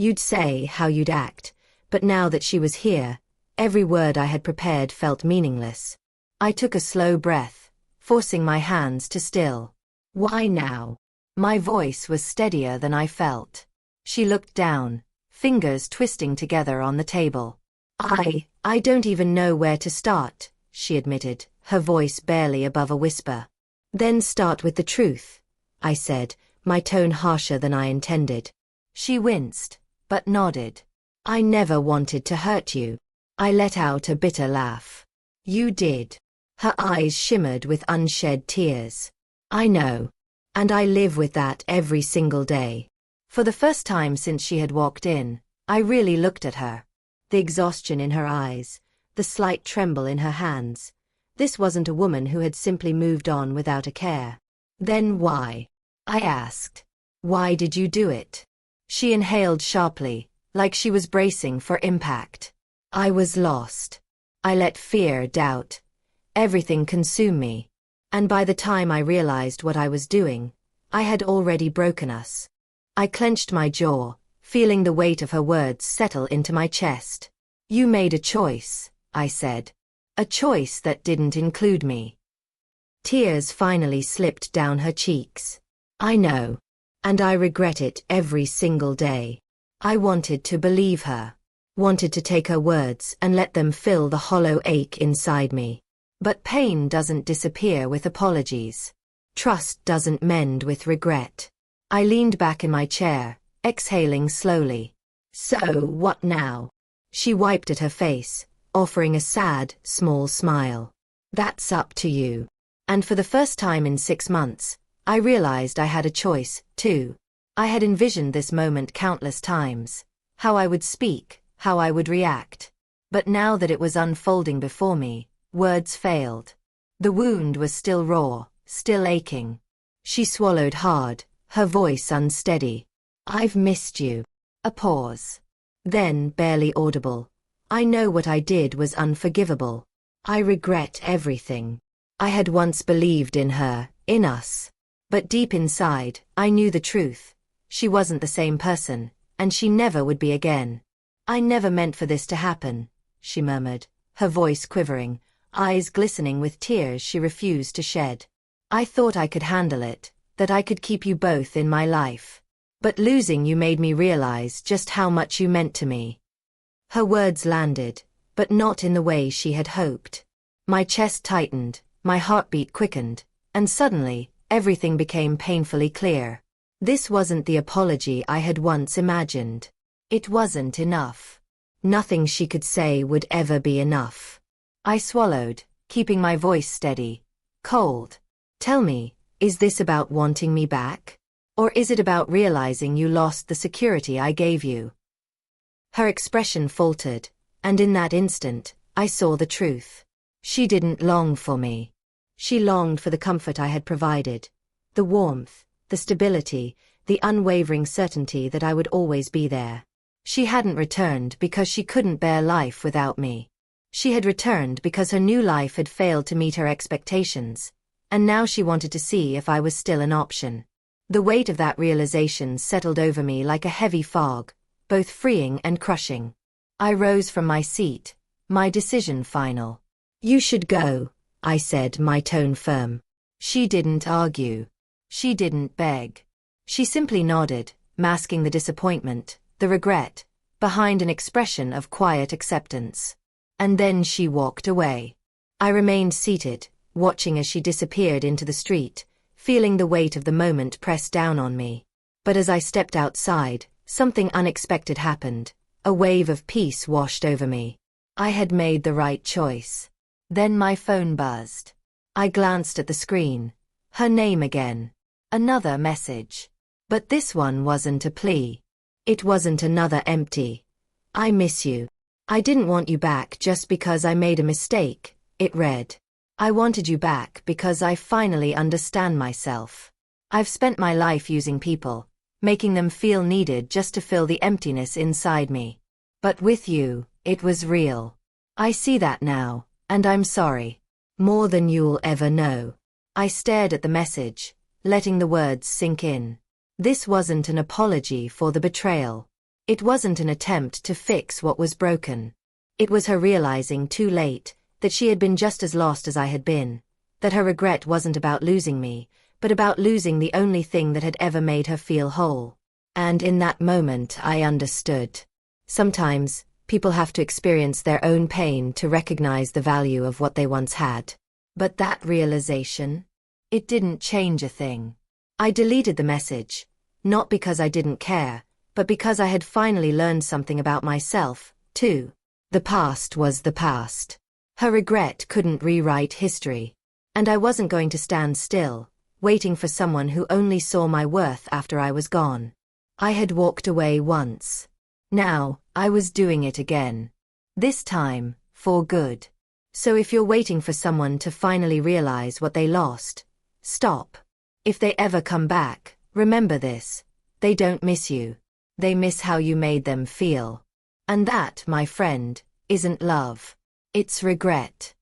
You'd say how you'd act, but now that she was here, every word I had prepared felt meaningless. I took a slow breath, forcing my hands to still. Why now? My voice was steadier than I felt. She looked down, fingers twisting together on the table. I don't even know where to start, she admitted, her voice barely above a whisper. Then start with the truth, I said, my tone harsher than I intended. She winced, but nodded. I never wanted to hurt you. I let out a bitter laugh. You did. Her eyes shimmered with unshed tears. I know. And I live with that every single day. For the first time since she had walked in, I really looked at her. The exhaustion in her eyes, the slight tremble in her hands. This wasn't a woman who had simply moved on without a care. Then why? I asked. Why did you do it? She inhaled sharply, like she was bracing for impact. I was lost. I let fear, doubt, everything consume me. And by the time I realized what I was doing, I had already broken us. I clenched my jaw, feeling the weight of her words settle into my chest. You made a choice, I said. A choice that didn't include me. Tears finally slipped down her cheeks. I know. And I regret it every single day. I wanted to believe her. Wanted to take her words and let them fill the hollow ache inside me. But pain doesn't disappear with apologies. Trust doesn't mend with regret. I leaned back in my chair, exhaling slowly. So what now? She wiped at her face, offering a sad, small smile. That's up to you. And for the first time in 6 months, I realized I had a choice, too. I had envisioned this moment countless times. How I would speak, how I would react. But now that it was unfolding before me, words failed. The wound was still raw, still aching. She swallowed hard, her voice unsteady. I've missed you. A pause. Then, barely audible. I know what I did was unforgivable. I regret everything. I had once believed in her, in us. But deep inside, I knew the truth. She wasn't the same person, and she never would be again. I never meant for this to happen, she murmured, her voice quivering, eyes glistening with tears she refused to shed. I thought I could handle it, that I could keep you both in my life. But losing you made me realize just how much you meant to me. Her words landed, but not in the way she had hoped. My chest tightened, my heartbeat quickened, and suddenly, everything became painfully clear. This wasn't the apology I had once imagined. It wasn't enough. Nothing she could say would ever be enough. I swallowed, keeping my voice steady. Cold. Tell me, is this about wanting me back? Or is it about realizing you lost the security I gave you? Her expression faltered, and in that instant, I saw the truth. She didn't long for me. She longed for the comfort I had provided. The warmth, the stability, the unwavering certainty that I would always be there. She hadn't returned because she couldn't bear life without me. She had returned because her new life had failed to meet her expectations, and now she wanted to see if I was still an option. The weight of that realization settled over me like a heavy fog, both freeing and crushing. I rose from my seat, my decision final. You should go, I said, my tone firm. She didn't argue. She didn't beg. She simply nodded, masking the disappointment, the regret, behind an expression of quiet acceptance. And then she walked away. I remained seated, watching as she disappeared into the street, feeling the weight of the moment press down on me. But as I stepped outside, something unexpected happened. A wave of peace washed over me. I had made the right choice. Then my phone buzzed. I glanced at the screen. Her name again. Another message. But this one wasn't a plea. It wasn't another empty. I miss you. I didn't want you back just because I made a mistake, it read. I wanted you back because I finally understand myself. I've spent my life using people, making them feel needed just to fill the emptiness inside me. But with you, it was real. I see that now, and I'm sorry. More than you'll ever know. I stared at the message, letting the words sink in. This wasn't an apology for the betrayal. It wasn't an attempt to fix what was broken. It was her realizing too late that she had been just as lost as I had been, that her regret wasn't about losing me, but about losing the only thing that had ever made her feel whole. And in that moment I understood. Sometimes, people have to experience their own pain to recognize the value of what they once had. But that realization, it didn't change a thing. I deleted the message, not because I didn't care, but because I had finally learned something about myself, too. The past was the past. Her regret couldn't rewrite history. And I wasn't going to stand still, waiting for someone who only saw my worth after I was gone. I had walked away once. Now, I was doing it again. This time, for good. So if you're waiting for someone to finally realize what they lost, stop. If they ever come back, remember this. They don't miss you. They miss how you made them feel. And that, my friend, isn't love. It's regret.